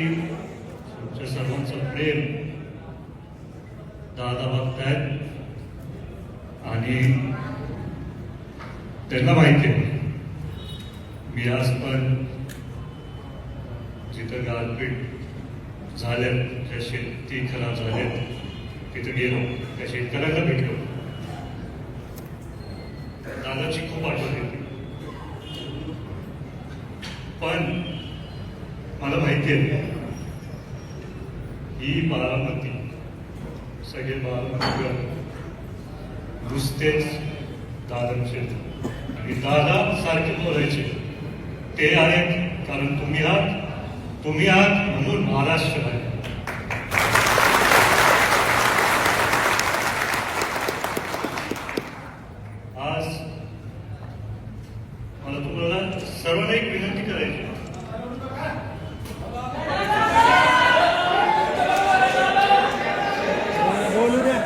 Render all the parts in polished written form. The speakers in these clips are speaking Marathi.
आमच्या सर्वांचं प्रेम दादा बघतायत आणि त्यांना माहिती आहे मी आज पण जिथं गारपीट झाल्यात ज्या शेती खराब झाल्यात तिथं गेलो त्या शेतकऱ्यांना भेटलो दादाची खूप आठवण येते पण मला माहिती आहे ही बारामती सगळे बारामतीकर नुसतेच दादांचे आणि दादा सारखे बोलायचे ते आहेत कारण तुम्ही आहात म्हणून महाराष्ट्र आहे. आज मला तुम्हाला सर्वांना एक विनंती करायची बोलू द्या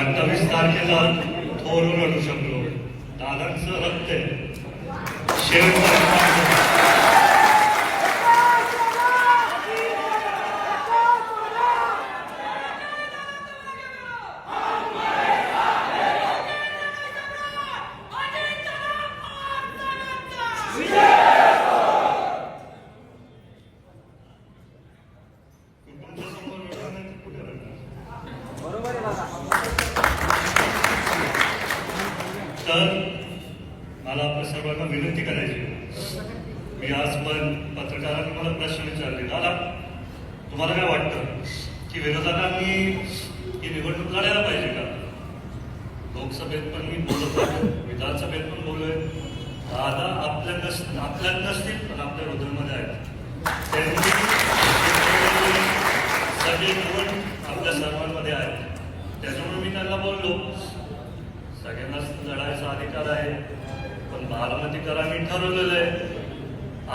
28 तारखेला थोर रडू शकलो दादांचं रक्त आहे शेवटचा तर मला आपल्या सर्वांना विनंती करायची मी आज पण पत्रकारांनी मला प्रश्न विचारले दादा तुम्हाला काय वाटतं की विरोधकांनी ही निवडणूक लढायला पाहिजे का लोकसभेत पण मी बोलत आहे विधानसभेत पण बोललोय दादा आपल्यात नसतील पण आपल्या हृदयामध्ये आहेत सगळे गुण आपल्या सर्वांमध्ये आहेत त्याच्यामुळे मी त्यांना बोललो सगळ्यांनाच लढायचा अधिकार आहे पण बारामतीकरांनी ठरवलेलं आहे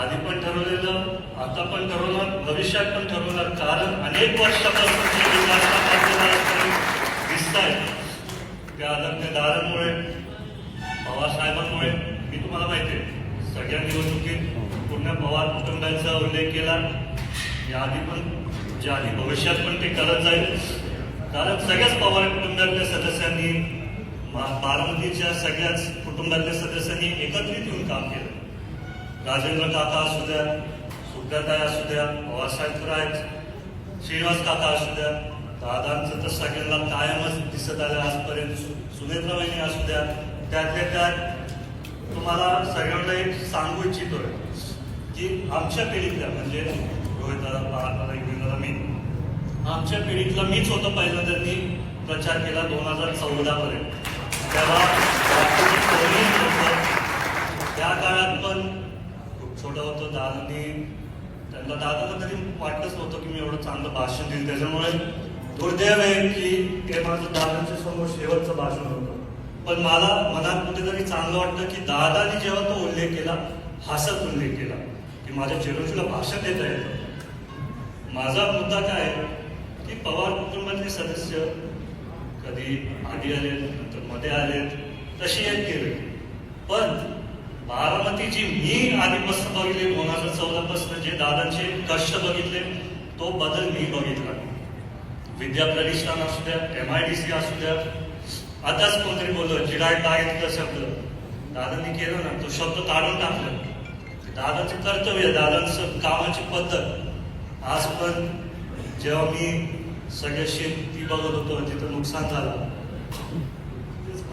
आधी पण ठरवलेलं आता पण ठरवणार भविष्यात पण ठरवणार कारण अनेक वर्षापासून जे विकासाच्या दिसत आहेत त्या आदरणीय दादांमुळे पवार साहेबांमुळे मी तुम्हाला माहिती आहे सगळ्या निवडणुकीत पूर्ण पवार कुटुंबाचा उल्लेख केला याआधी पण जे आधी भविष्यात पण ते करत जाईल कारण सगळ्याच पवार कुटुंबातल्या सदस्यांनी बारामतीच्या सगळ्याच कुटुंबातल्या सदस्यांनी एकत्रित येऊन काम केलं राजेंद्र काका असू द्या सुप्रताई असू द्या पवारसाहेब आहेत श्रीनिवास काका असू द्या दादांचं तर सगळ्यांना कायमच दिसत आलं आजपर्यंत सुनेत्रा वहिनी असू द्या त्यातल्या त्यात तुम्हाला सगळ्यांना एक सांगू इच्छितोय की आमच्या पिढीतल्या म्हणजे रोहितदादा पहाडदादा युगेंद्रदा मी आमच्या पिढीतला मीच होतो पहिल्यांदा त्यांनी प्रचार केला 2014 पर्यंत तेव्हा त्या काळात पण खूप छोटं होतं दादांनी त्यांना दादाला तरी वाटतच नव्हतं की मी एवढं चांगलं भाषण देईल त्याच्यामुळे दुर्दैव आहे की हे माझं दादांच्या समोर शेवटचं भाषण होतं पण मला मनात कुठेतरी चांगलं वाटतं की दादानी जेव्हा तो उल्लेख केला हसत उल्लेख केला की माझ्या चिरंजीला भाषण देता येतं माझा मुद्दा काय आहे की पवार कुटुंबातले सदस्य कधी आधी आलेत नंतर मध्ये आलेत तशी एक गेले पण बारामतीची मी आधीपासून बघितले 2014 पासून जे दादांचे कष्ट बघितले तो बदल मी बघितला विद्या प्रतिष्ठान असू द्या MIDC असू द्या आताच कोणतरी बोललो जिरायट लागेल शब्द दादांनी केलं ना तो शब्द काढून टाकला दादाचं कर्तव्य दादांचं कामाची पद्धत आज पण जेव्हा मी सगळे शेती बघत होतो तिथं नुकसान झालं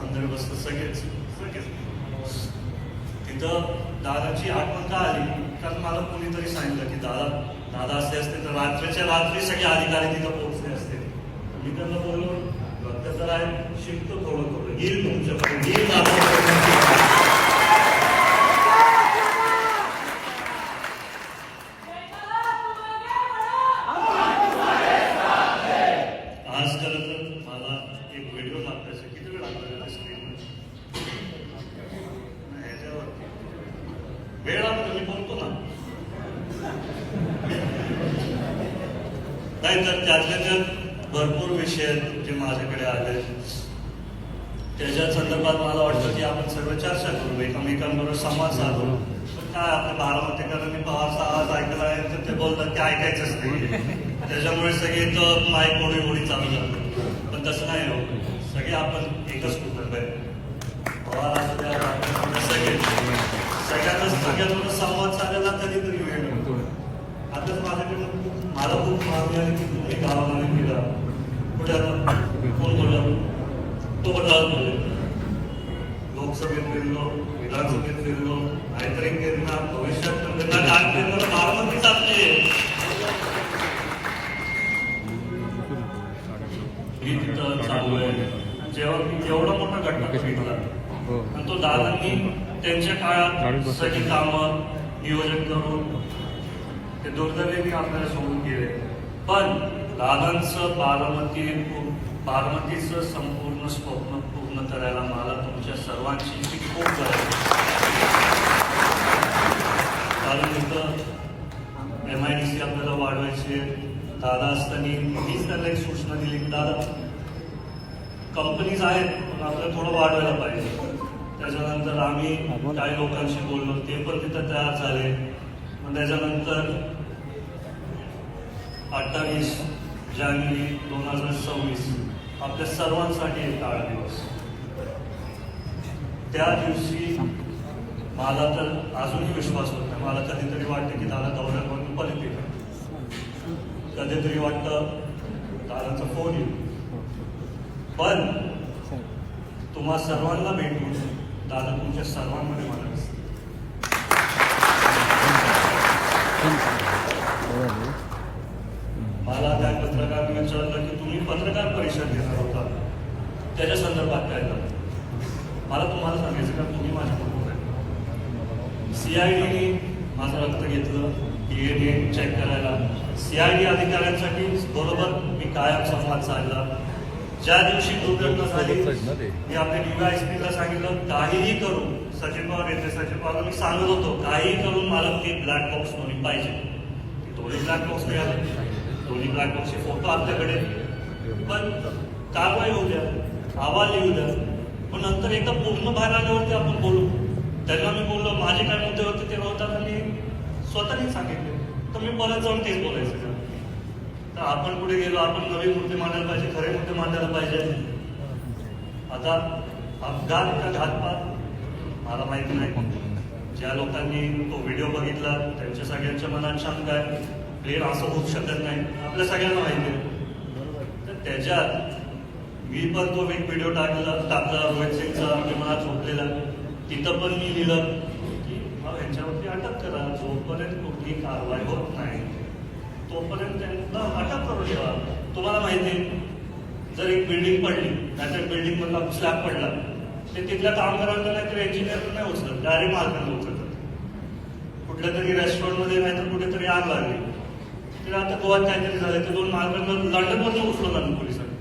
अंधर बसत सगळेच तिथं दादाची आठवण का आली कारण मला कोणीतरी सांगितलं की दादा असे असते तर रात्रीच्या रात्री सगळे अधिकारी तिथं पोहोचले असते मी त्यांना बोललो रक्त तर आहे शिकतो थोडं येईल तुमच्याकडे येईल आज खरं तर मला एक व्हिडिओ लागतायचा किती वेळ लागतो स्क्रीनवर वेळ लागतो मी बोलतो ना नाही तर त्यातल्या त्यात भरपूर विषय जे माझ्याकडे आले त्याच्या संदर्भात मला वाटतं की आपण सर्व चर्चा करू, एकमेकांबरोबर संवाद साधू. पण काय आपल्या बारामतीकरांनी पवारचा आवाज ऐकला आहे तर ते बोलतात की ऐकायचंच नाही. त्याच्यामुळे सगळे तर माय कोणी चालू जातं. पण तसं नाही हो, सगळे आपण एकच कुटुंब आहे. पवार असू द्या, आपण सगळे सगळ्यांना संवाद साधायला कधीतरी वेळ मिळतो. आताच माझ्याकडे मला खूप मागणी आली की तुम्ही गावामध्ये फिरा. कुठे आता कोण बोलला तो बोलले, लोकसभेत फिरलो, विधानसभेत फिरलो, काहीतरी फिरणार, भविष्यात फिरणार, काय फिरणार, बारामती चालते. मी तिथं चालू आहे. जेव्हा मी एवढा मोठा घटना भेटला आणि तो दादांनी त्यांच्या काळात सगळी कामं नियोजन करून ते दुर्दैवाने आपल्याला सोडून गेले. पण दादांचं बारामतीचं संपूर्ण स्वप्न पूर्ण करायला मला तुमच्या सर्वांची खूप गरज आहे. कारण इथं MIDC आपल्याला वाढवायचे. दादा असताना मीच त्यांना एक सूचना दिली की दादा कंपनीज आहेत पण आपल्याला थोडं वाढवायला पाहिजे. त्याच्यानंतर आम्ही काही लोकांशी बोललो, ते पण तिथं तयार झाले. मग त्याच्यानंतर 28 जानेवारी 2026 आपल्या सर्वांसाठी एक काळा दिवस. त्या दिवशी मला तर अजूनही विश्वास होत नाही. मला कधीतरी वाटतं की दादा दौऱ्यावरून परत येईल, कधीतरी वाटतं दादाचा फोन येईल. पण तुम्हा सर्वांना भेटून दादा तुमच्या सर्वांमध्ये मला दिसतं. मला त्या पत्रकारांनी विचारलं की तुम्ही पत्रकार परिषद घेणार होता, त्याच्या संदर्भात काय झालं. मला तुम्हाला सांगायचं का तुम्ही माझ्या बरोबर आहे. CIDने माझं रक्त घेतलं, DNA चेक करायला. CID अधिकाऱ्यांसाठी बरोबर मी कायम संवाद साधला. ज्या दिवशी दुर्घटना झाली मी आपल्या DYSPला सांगितलं काहीही करून, सचिन पवार येते, सचिन पवारला मी सांगत होतो काहीही करून मला ते ब्लॅक बॉक्स दोन्ही पाहिजे. दोन्ही ब्लॅक बॉक्स मिळाले, दोन्ही ब्लॅक बॉक्सचे फोटो आपल्याकडे. पण कारवाई होऊ द्या, अहवाल येऊ द्या, पण नंतर एकदा पूर्ण बाहेर आल्यावरती आपण बोलू. त्यांना मी बोललो माझे काय मुद्दे होते ते होताना मी स्वतःही सांगितले, तर मी परत जाऊन तेच बोलायचं. तर आपण पुढे गेलो, आपण नवीन मुद्दे मांडायला पाहिजे, खरे मुद्दे मांडायला पाहिजे. आता अपघात का घातपात मला माहिती नाही. ज्या लोकांनी तो व्हिडिओ बघितला त्यांच्या सगळ्यांच्या मनात शंका आहे, प्लेन असं होऊ शकत नाही, आपल्या सगळ्यांना माहिती आहे. तर त्याच्यात मी पण तो एक व्हिडिओ टाकला रोहित सिंगचा विमानात झोपलेला. तिथं पण मी लिहिलं की यांच्यावरती अटक करा, जोपर्यंत कुठली कारवाई होत नाही तोपर्यंत त्यांना अटक करू ठेवा. तुम्हाला माहिती आहे जर एक बिल्डिंग पडली, नाहीतर बिल्डिंग मधला स्लॅब पडला, ते तिथल्या कामगारांना नाहीतर इंजिनियर नाही उचलत, डायरेक्ट मालकांना उचलतात. कुठल्या तरी रेस्टॉरंटमध्ये नाहीतर कुठेतरी आग लागली, तर आता गोव्यात काहीतरी झालं, ते 2 मालकांना लंडनमधून उचललं पोलिसांनी.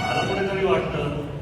मला कुठेतरी वाटतं